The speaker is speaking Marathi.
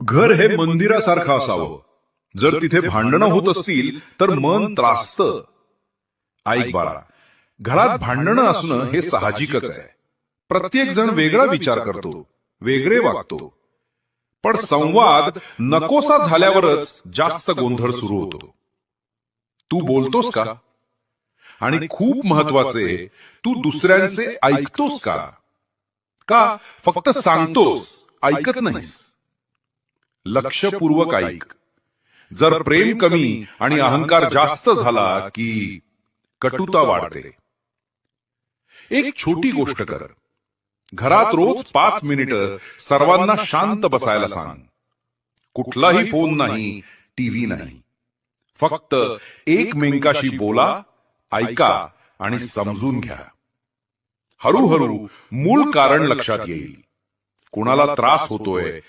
घर हे मंदिरासारखं असावं. जर तिथे भांडणं होत असतील तर मन त्रासतं. ऐक बाळा, घरात भांडणं असणं हे साहजिकच आहे. प्रत्येक जण वेगळा विचार करतो, वेगळे वागतो. पण संवाद नकोसा झाल्यावरच जास्त गोंधळ सुरू होतो. तू बोलतोस का? आणि खूप महत्वाचे, तू दुसऱ्यांचे ऐकतोस का? का फक्त सांगतोस, ऐकत नाहीस? लक्षपूर्वक ऐक. जर प्रेम कमी आणि अहंकार जास्त झाला की कटुता वाढते. एक छोटी गोष्ट कर. घरात रोज 5 मिनिटं सर्वांना शांत बसायला सांग. कुठलाही फोन नाही, टीव्ही नाही. फक्त एकमेकांशी बोला, ऐका आणि समजून घ्या. हळूहळू मूळ कारण लक्षात येईल. कुणाला त्रास होतोय,